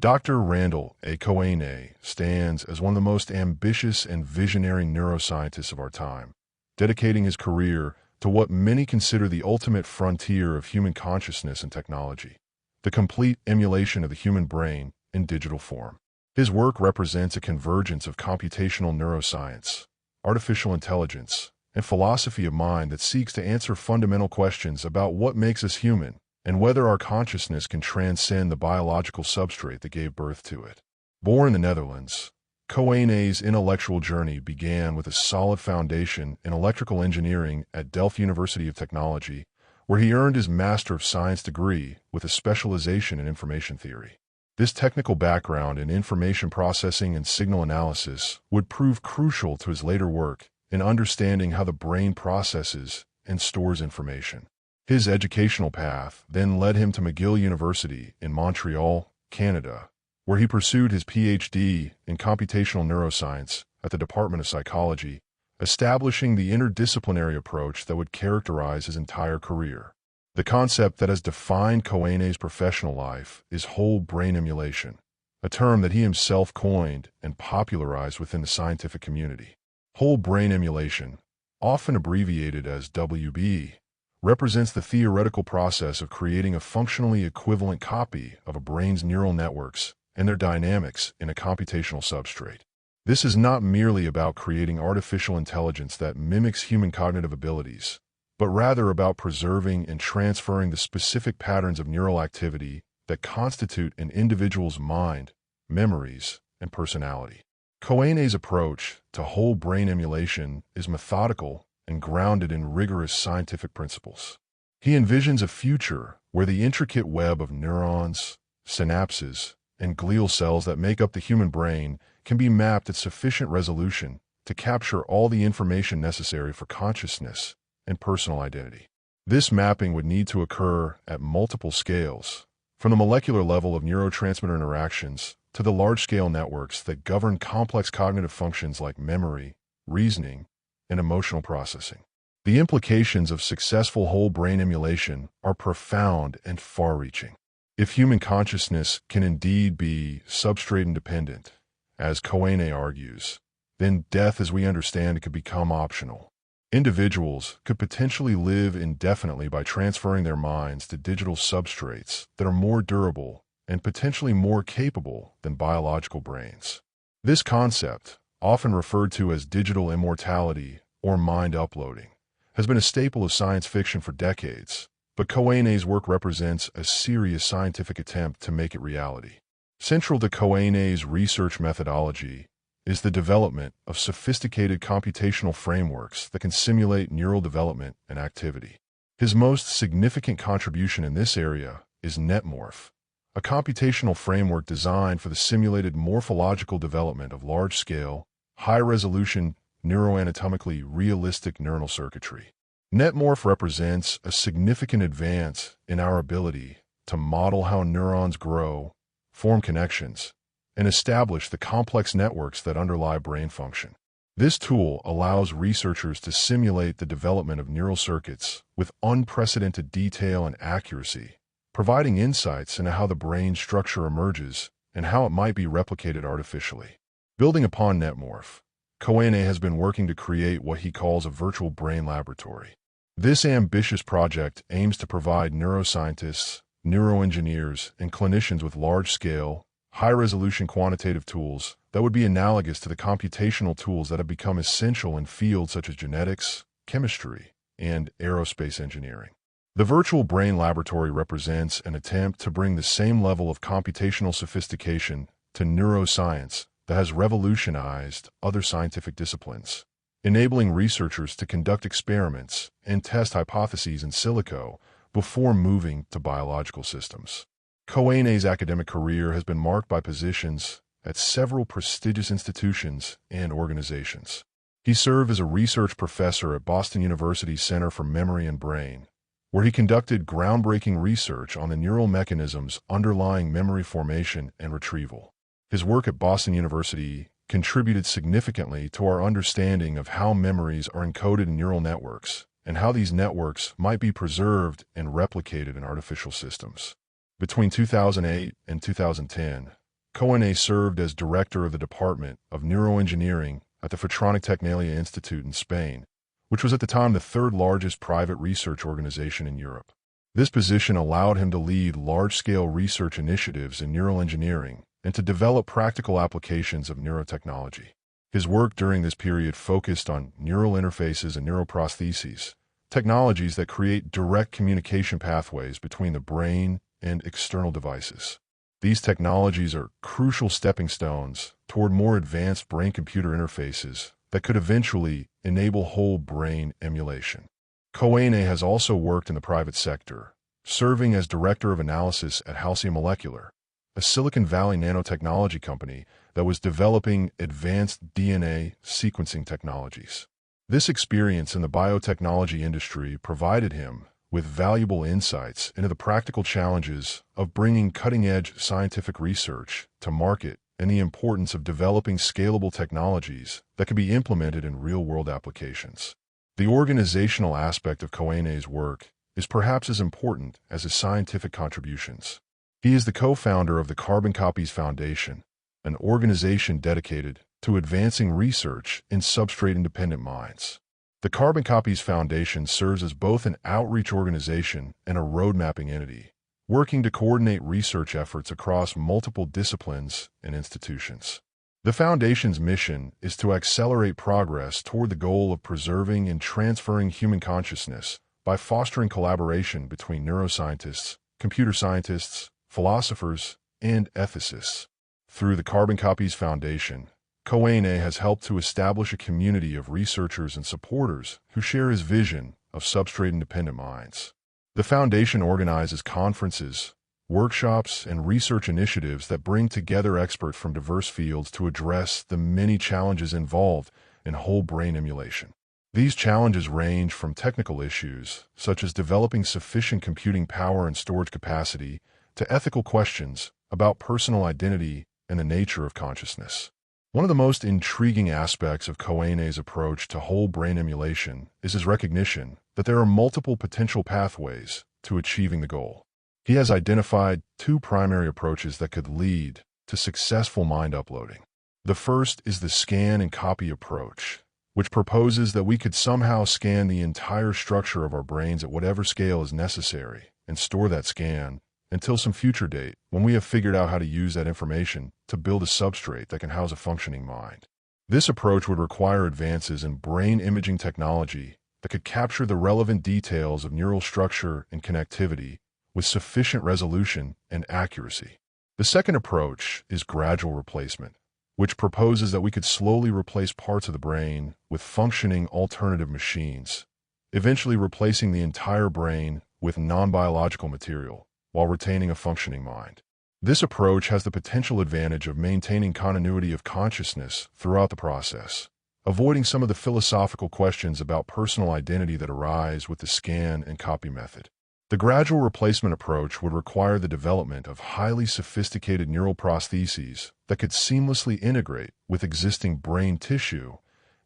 Dr. Randal Koene stands as one of the most ambitious and visionary neuroscientists of our time, dedicating his career to what many consider the ultimate frontier of human consciousness and technology, the complete emulation of the human brain in digital form. His work represents a convergence of computational neuroscience, artificial intelligence, and philosophy of mind that seeks to answer fundamental questions about what makes us human and whether our consciousness can transcend the biological substrate that gave birth to it. Born in the Netherlands, Koene's intellectual journey began with a solid foundation in electrical engineering at Delft University of Technology, where he earned his Master of Science degree with a specialization in information theory. This technical background in information processing and signal analysis would prove crucial to his later work in understanding how the brain processes and stores information. His educational path then led him to McGill University in Montreal, Canada, where he pursued his PhD in computational neuroscience at the Department of Psychology, establishing the interdisciplinary approach that would characterize his entire career. The concept that has defined Koene's professional life is whole brain emulation, a term that he himself coined and popularized within the scientific community. Whole brain emulation, often abbreviated as WB, represents the theoretical process of creating a functionally equivalent copy of a brain's neural networks and their dynamics in a computational substrate. This is not merely about creating artificial intelligence that mimics human cognitive abilities, but rather about preserving and transferring the specific patterns of neural activity that constitute an individual's mind, memories, and personality. Koene's approach to whole brain emulation is methodical and grounded in rigorous scientific principles. He envisions a future where the intricate web of neurons, synapses, and glial cells that make up the human brain can be mapped at sufficient resolution to capture all the information necessary for consciousness and personal identity. This mapping would need to occur at multiple scales, from the molecular level of neurotransmitter interactions to the large-scale networks that govern complex cognitive functions like memory, reasoning, and emotional processing. The implications of successful whole brain emulation are profound and far-reaching. If human consciousness can indeed be substrate independent, as Koene argues, then death as we understand it could become optional. Individuals could potentially live indefinitely by transferring their minds to digital substrates that are more durable and potentially more capable than biological brains. This concept, often referred to as digital immortality or mind uploading, has been a staple of science fiction for decades, but Koene's work represents a serious scientific attempt to make it reality. Central to Koene's research methodology is the development of sophisticated computational frameworks that can simulate neural development and activity. His most significant contribution in this area is NetMorph, a computational framework designed for the simulated morphological development of large-scale, high-resolution, neuroanatomically realistic neural circuitry. NetMorph represents a significant advance in our ability to model how neurons grow, form connections, and establish the complex networks that underlie brain function. This tool allows researchers to simulate the development of neural circuits with unprecedented detail and accuracy, providing insights into how the brain structure emerges and how it might be replicated artificially. Building upon NetMorph, Koene has been working to create what he calls a virtual brain laboratory. This ambitious project aims to provide neuroscientists, neuroengineers, and clinicians with large-scale, high-resolution quantitative tools that would be analogous to the computational tools that have become essential in fields such as genetics, chemistry, and aerospace engineering. The virtual brain laboratory represents an attempt to bring the same level of computational sophistication to neuroscience that has revolutionized other scientific disciplines, enabling researchers to conduct experiments and test hypotheses in silico before moving to biological systems. Koene's academic career has been marked by positions at several prestigious institutions and organizations. He served as a research professor at Boston University's Center for Memory and Brain, where he conducted groundbreaking research on the neural mechanisms underlying memory formation and retrieval. His work at Boston University contributed significantly to our understanding of how memories are encoded in neural networks and how these networks might be preserved and replicated in artificial systems. Between 2008 and 2010, Koene served as director of the Department of Neuroengineering at the Photonic Technalia Institute in Spain, which was at the time the third largest private research organization in Europe. This position allowed him to lead large-scale research initiatives in neural engineering and to develop practical applications of neurotechnology. His work during this period focused on neural interfaces and neuroprostheses, technologies that create direct communication pathways between the brain and external devices. These technologies are crucial stepping stones toward more advanced brain-computer interfaces that could eventually enable whole brain emulation. Koene has also worked in the private sector, serving as director of analysis at Halcyon Molecular, a Silicon Valley nanotechnology company that was developing advanced DNA sequencing technologies. This experience in the biotechnology industry provided him with valuable insights into the practical challenges of bringing cutting-edge scientific research to market and the importance of developing scalable technologies that can be implemented in real-world applications. The organizational aspect of Koene's work is perhaps as important as his scientific contributions. He is the co-founder of the Carbon Copies Foundation, an organization dedicated to advancing research in substrate-independent minds. The Carbon Copies Foundation serves as both an outreach organization and a road-mapping entity, working to coordinate research efforts across multiple disciplines and institutions. The Foundation's mission is to accelerate progress toward the goal of preserving and transferring human consciousness by fostering collaboration between neuroscientists, computer scientists, philosophers, and ethicists. Through the Carbon Copies Foundation, Koene has helped to establish a community of researchers and supporters who share his vision of substrate-independent minds. The Foundation organizes conferences, workshops, and research initiatives that bring together experts from diverse fields to address the many challenges involved in whole brain emulation. These challenges range from technical issues, such as developing sufficient computing power and storage capacity, to ethical questions about personal identity and the nature of consciousness. One of the most intriguing aspects of Koene's approach to whole brain emulation is his recognition that there are multiple potential pathways to achieving the goal. He has identified two primary approaches that could lead to successful mind uploading. The first is the scan and copy approach, which proposes that we could somehow scan the entire structure of our brains at whatever scale is necessary and store that scan until some future date when we have figured out how to use that information to build a substrate that can house a functioning mind. This approach would require advances in brain imaging technology that could capture the relevant details of neural structure and connectivity with sufficient resolution and accuracy. The second approach is gradual replacement, which proposes that we could slowly replace parts of the brain with functioning alternative machines, eventually replacing the entire brain with non-biological material, while retaining a functioning mind. This approach has the potential advantage of maintaining continuity of consciousness throughout the process, avoiding some of the philosophical questions about personal identity that arise with the scan and copy method. The gradual replacement approach would require the development of highly sophisticated neural prostheses that could seamlessly integrate with existing brain tissue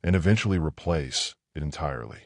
and eventually replace it entirely.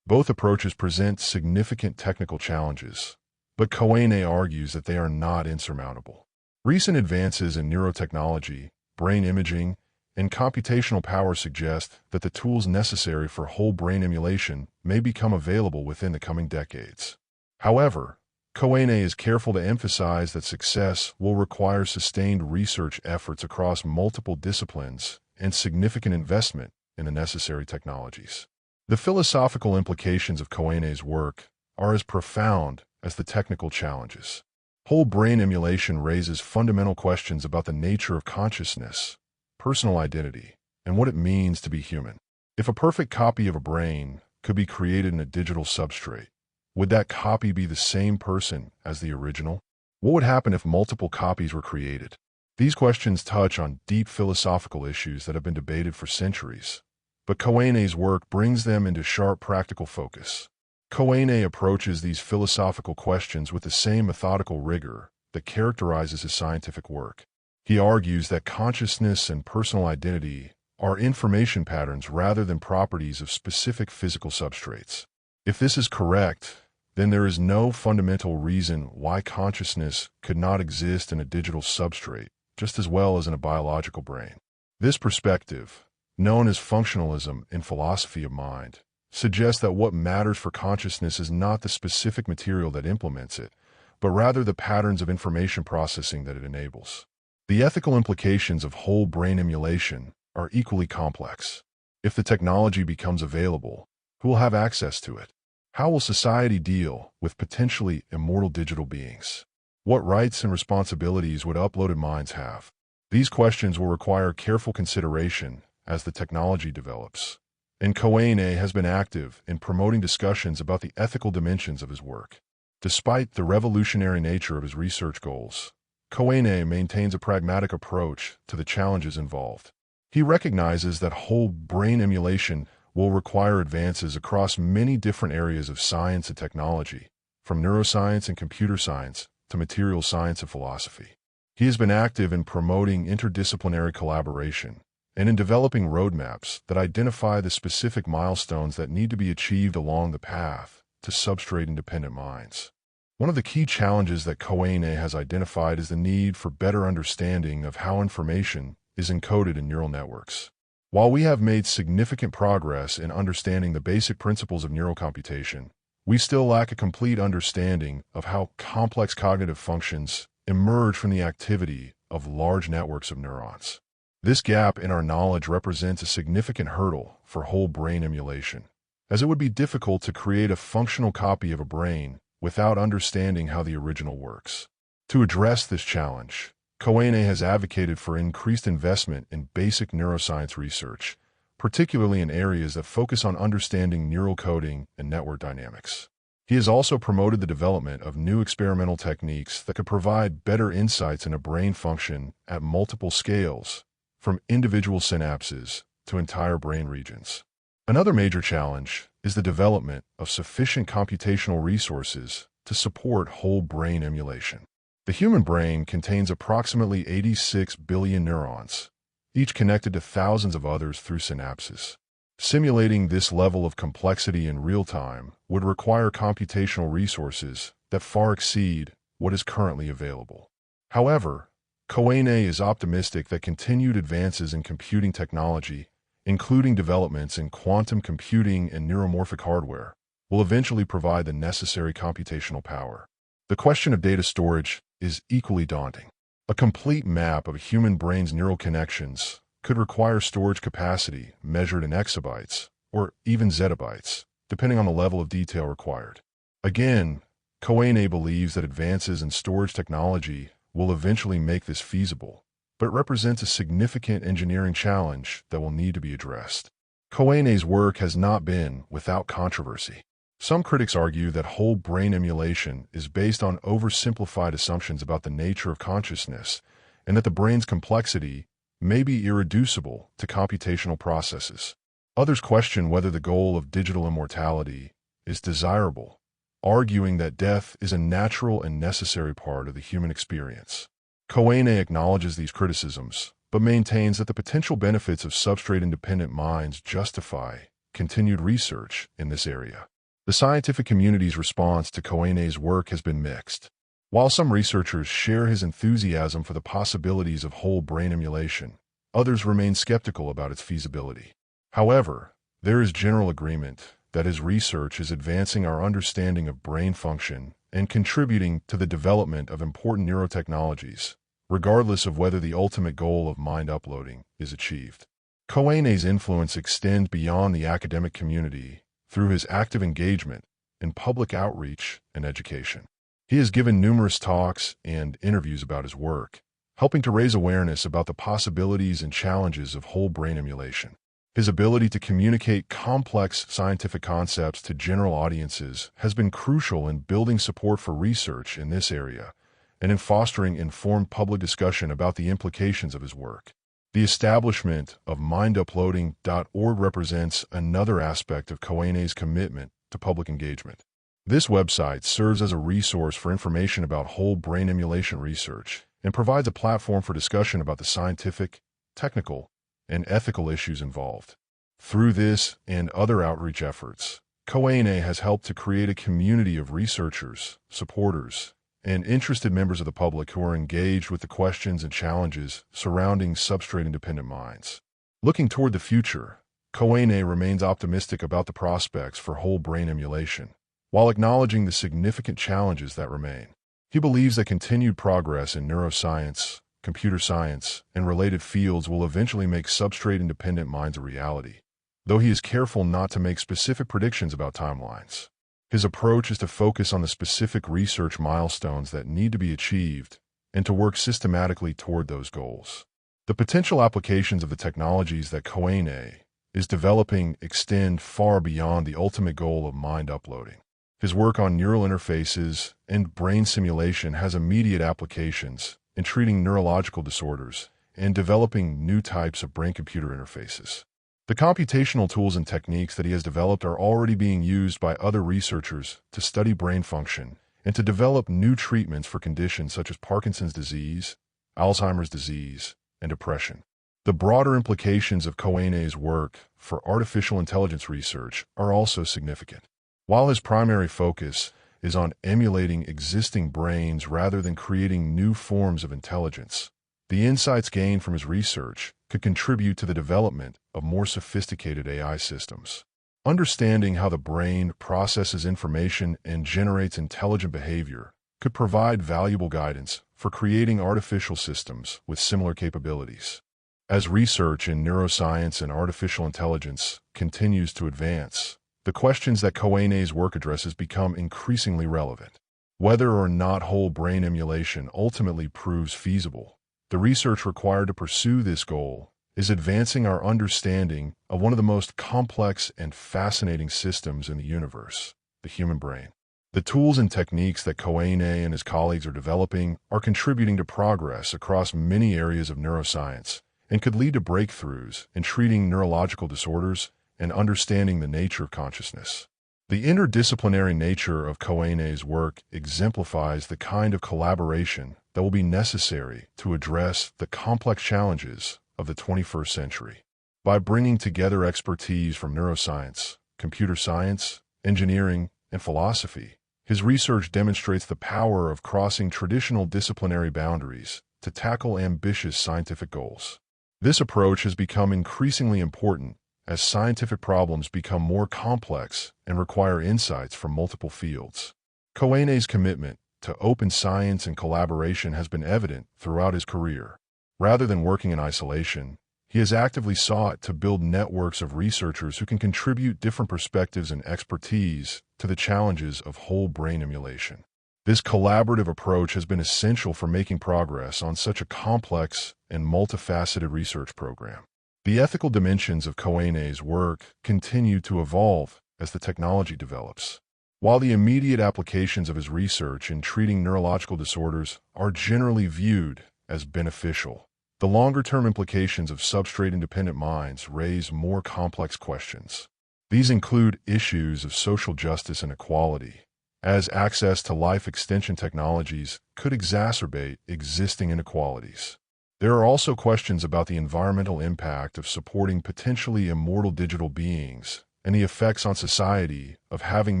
Both approaches present significant technical challenges, but Koene argues that they are not insurmountable. Recent advances in neurotechnology, brain imaging, and computational power suggest that the tools necessary for whole brain emulation may become available within the coming decades. However, Koene is careful to emphasize that success will require sustained research efforts across multiple disciplines and significant investment in the necessary technologies. The philosophical implications of Koene's work are as profound as the technical challenges. Whole brain emulation raises fundamental questions about the nature of consciousness, personal identity, and what it means to be human. If a perfect copy of a brain could be created in a digital substrate, would that copy be the same person as the original? What would happen if multiple copies were created? These questions touch on deep philosophical issues that have been debated for centuries, but Koene's work brings them into sharp practical focus. Koene approaches these philosophical questions with the same methodical rigor that characterizes his scientific work. He argues that consciousness and personal identity are information patterns rather than properties of specific physical substrates. If this is correct, then there is no fundamental reason why consciousness could not exist in a digital substrate just as well as in a biological brain. This perspective, known as functionalism in philosophy of mind, suggests that what matters for consciousness is not the specific material that implements it, but rather the patterns of information processing that it enables. The ethical implications of whole brain emulation are equally complex. If the technology becomes available, who will have access to it? How will society deal with potentially immortal digital beings? What rights and responsibilities would uploaded minds have? These questions will require careful consideration as the technology develops. And Koene has been active in promoting discussions about the ethical dimensions of his work. Despite the revolutionary nature of his research goals, Koene maintains a pragmatic approach to the challenges involved. He recognizes that whole brain emulation will require advances across many different areas of science and technology, from neuroscience and computer science to material science and philosophy. He has been active in promoting interdisciplinary collaboration and in developing roadmaps that identify the specific milestones that need to be achieved along the path to substrate-independent minds. One of the key challenges that Koene has identified is the need for better understanding of how information is encoded in neural networks. While we have made significant progress in understanding the basic principles of neural computation, we still lack a complete understanding of how complex cognitive functions emerge from the activity of large networks of neurons. This gap in our knowledge represents a significant hurdle for whole brain emulation, as it would be difficult to create a functional copy of a brain without understanding how the original works. To address this challenge, Koene has advocated for increased investment in basic neuroscience research, particularly in areas that focus on understanding neural coding and network dynamics. He has also promoted the development of new experimental techniques that could provide better insights into brain function at multiple scales, from individual synapses to entire brain regions. Another major challenge is the development of sufficient computational resources to support whole brain emulation. The human brain contains approximately 86 billion neurons, each connected to thousands of others through synapses. Simulating this level of complexity in real time would require computational resources that far exceed what is currently available. However, Koene is optimistic that continued advances in computing technology, including developments in quantum computing and neuromorphic hardware, will eventually provide the necessary computational power. The question of data storage is equally daunting. A complete map of a human brain's neural connections could require storage capacity measured in exabytes or even zettabytes, depending on the level of detail required. Again, Koene believes that advances in storage technology will eventually make this feasible, but it represents a significant engineering challenge that will need to be addressed. Koene's work has not been without controversy. Some critics argue that whole brain emulation is based on oversimplified assumptions about the nature of consciousness and that the brain's complexity may be irreducible to computational processes. Others question whether the goal of digital immortality is desirable, arguing that death is a natural and necessary part of the human experience. Koene acknowledges these criticisms, but maintains that the potential benefits of substrate-independent minds justify continued research in this area. The scientific community's response to Koene's work has been mixed. While some researchers share his enthusiasm for the possibilities of whole brain emulation, others remain skeptical about its feasibility. However, there is general agreement that his research is advancing our understanding of brain function and contributing to the development of important neurotechnologies, regardless of whether the ultimate goal of mind uploading is achieved. Koene's influence extends beyond the academic community through his active engagement in public outreach and education. He has given numerous talks and interviews about his work, helping to raise awareness about the possibilities and challenges of whole brain emulation. His ability to communicate complex scientific concepts to general audiences has been crucial in building support for research in this area and in fostering informed public discussion about the implications of his work. The establishment of minduploading.org represents another aspect of Koene's commitment to public engagement. This website serves as a resource for information about whole brain emulation research and provides a platform for discussion about the scientific, technical, and ethical issues involved. Through this and other outreach efforts, Koene has helped to create a community of researchers, supporters, and interested members of the public who are engaged with the questions and challenges surrounding substrate-independent minds. Looking toward the future, Koene remains optimistic about the prospects for whole brain emulation, while acknowledging the significant challenges that remain. He believes that continued progress in neuroscience, computer science, and related fields will eventually make substrate-independent minds a reality, though he is careful not to make specific predictions about timelines. His approach is to focus on the specific research milestones that need to be achieved and to work systematically toward those goals. The potential applications of the technologies that Koene is developing extend far beyond the ultimate goal of mind uploading. His work on neural interfaces and brain simulation has immediate applications in treating neurological disorders and developing new types of brain-computer interfaces. The computational tools and techniques that he has developed are already being used by other researchers to study brain function and to develop new treatments for conditions such as Parkinson's disease, Alzheimer's disease, and depression. The broader implications of Koene's work for artificial intelligence research are also significant. While his primary focus is on emulating existing brains rather than creating new forms of intelligence, the insights gained from his research could contribute to the development of more sophisticated AI systems. Understanding how the brain processes information and generates intelligent behavior could provide valuable guidance for creating artificial systems with similar capabilities. As research in neuroscience and artificial intelligence continues to advance, the questions that Koene's work addresses become increasingly relevant. Whether or not whole brain emulation ultimately proves feasible, the research required to pursue this goal is advancing our understanding of one of the most complex and fascinating systems in the universe, the human brain. The tools and techniques that Koene and his colleagues are developing are contributing to progress across many areas of neuroscience and could lead to breakthroughs in treating neurological disorders and understanding the nature of consciousness. The interdisciplinary nature of Koene's work exemplifies the kind of collaboration that will be necessary to address the complex challenges of the 21st century. By bringing together expertise from neuroscience, computer science, engineering, and philosophy, his research demonstrates the power of crossing traditional disciplinary boundaries to tackle ambitious scientific goals. This approach has become increasingly important as scientific problems become more complex and require insights from multiple fields. Koene's commitment to open science and collaboration has been evident throughout his career. Rather than working in isolation, he has actively sought to build networks of researchers who can contribute different perspectives and expertise to the challenges of whole brain emulation. This collaborative approach has been essential for making progress on such a complex and multifaceted research program. The ethical dimensions of Koene's work continue to evolve as the technology develops. While the immediate applications of his research in treating neurological disorders are generally viewed as beneficial, the longer-term implications of substrate-independent minds raise more complex questions. These include issues of social justice and equality, as access to life extension technologies could exacerbate existing inequalities. There are also questions about the environmental impact of supporting potentially immortal digital beings and the effects on society of having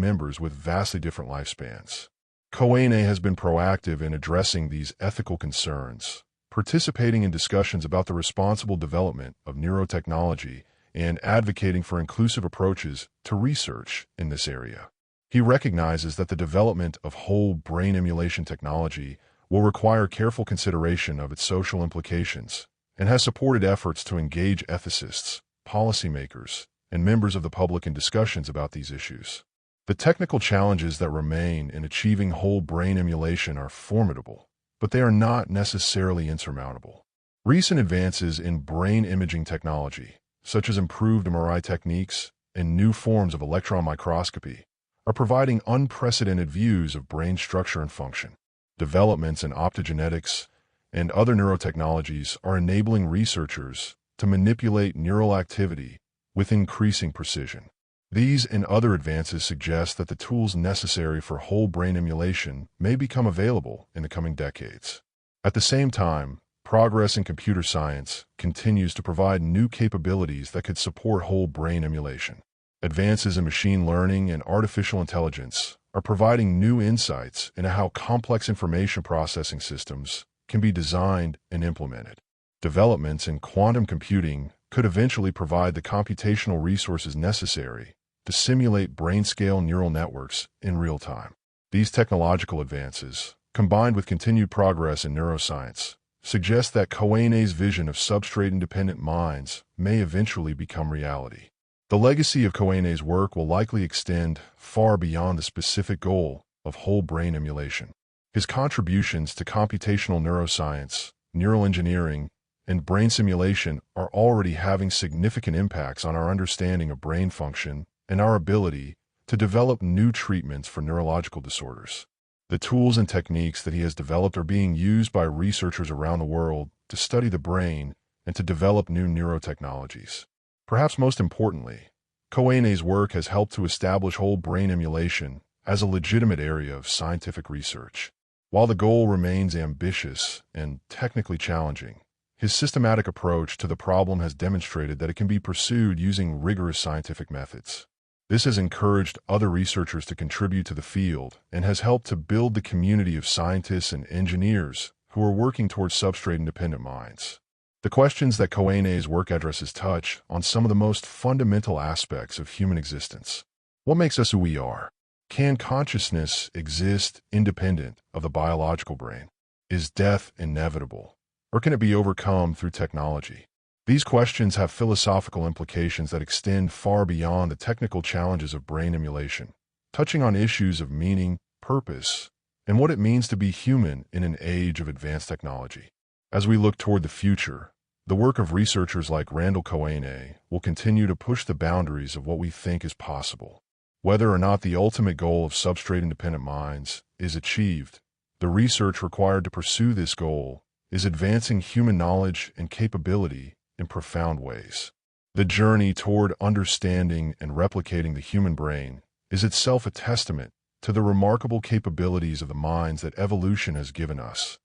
members with vastly different lifespans. Koene has been proactive in addressing these ethical concerns, participating in discussions about the responsible development of neurotechnology and advocating for inclusive approaches to research in this area. He recognizes that the development of whole brain emulation technology will require careful consideration of its social implications and has supported efforts to engage ethicists, policymakers, and members of the public in discussions about these issues. The technical challenges that remain in achieving whole brain emulation are formidable, but they are not necessarily insurmountable. Recent advances in brain imaging technology, such as improved MRI techniques and new forms of electron microscopy, are providing unprecedented views of brain structure and function. Developments in optogenetics and other neurotechnologies are enabling researchers to manipulate neural activity with increasing precision. These and other advances suggest that the tools necessary for whole brain emulation may become available in the coming decades. At the same time, progress in computer science continues to provide new capabilities that could support whole brain emulation. Advances in machine learning and artificial intelligence are providing new insights into how complex information processing systems can be designed and implemented. Developments in quantum computing could eventually provide the computational resources necessary to simulate brain-scale neural networks in real time. These technological advances, combined with continued progress in neuroscience, suggest that Koene's vision of substrate-independent minds may eventually become reality. The legacy of Koene's work will likely extend far beyond the specific goal of whole brain emulation. His contributions to computational neuroscience, neural engineering, and brain simulation are already having significant impacts on our understanding of brain function and our ability to develop new treatments for neurological disorders. The tools and techniques that he has developed are being used by researchers around the world to study the brain and to develop new neurotechnologies. Perhaps most importantly, Koene's work has helped to establish whole brain emulation as a legitimate area of scientific research. While the goal remains ambitious and technically challenging, his systematic approach to the problem has demonstrated that it can be pursued using rigorous scientific methods. This has encouraged other researchers to contribute to the field and has helped to build the community of scientists and engineers who are working towards substrate-independent minds. The questions that Koene's work addresses touch on some of the most fundamental aspects of human existence. What makes us who we are? Can consciousness exist independent of the biological brain? Is death inevitable, or can it be overcome through technology? These questions have philosophical implications that extend far beyond the technical challenges of brain emulation, touching on issues of meaning, purpose, and what it means to be human in an age of advanced technology. As we look toward the future, the work of researchers like Randal Koene will continue to push the boundaries of what we think is possible. Whether or not the ultimate goal of substrate-independent minds is achieved, the research required to pursue this goal is advancing human knowledge and capability in profound ways. The journey toward understanding and replicating the human brain is itself a testament to the remarkable capabilities of the minds that evolution has given us,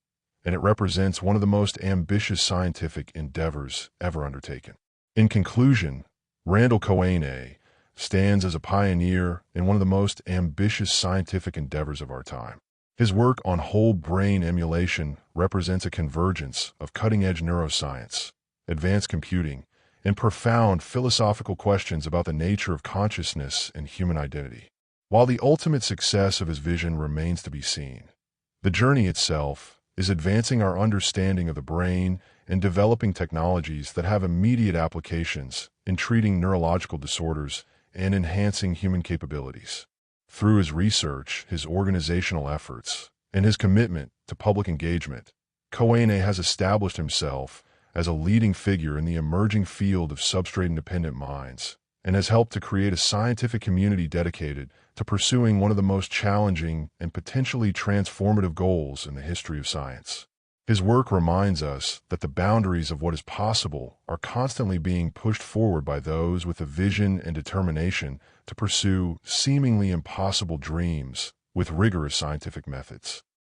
and it represents one of the most ambitious scientific endeavors ever undertaken. In conclusion, Randal Koene stands as a pioneer in one of the most ambitious scientific endeavors of our time. His work on whole brain emulation represents a convergence of cutting-edge neuroscience, advanced computing, and profound philosophical questions about the nature of consciousness and human identity. While the ultimate success of his vision remains to be seen, the journey itself is advancing our understanding of the brain and developing technologies that have immediate applications in treating neurological disorders and enhancing human capabilities. Through his research, his organizational efforts, and his commitment to public engagement, Koene has established himself as a leading figure in the emerging field of substrate-independent minds, and has helped to create a scientific community dedicated to pursuing one of the most challenging and potentially transformative goals in the history of science. His work reminds us that the boundaries of what is possible are constantly being pushed forward by those with a vision and determination to pursue seemingly impossible dreams with rigorous scientific methods.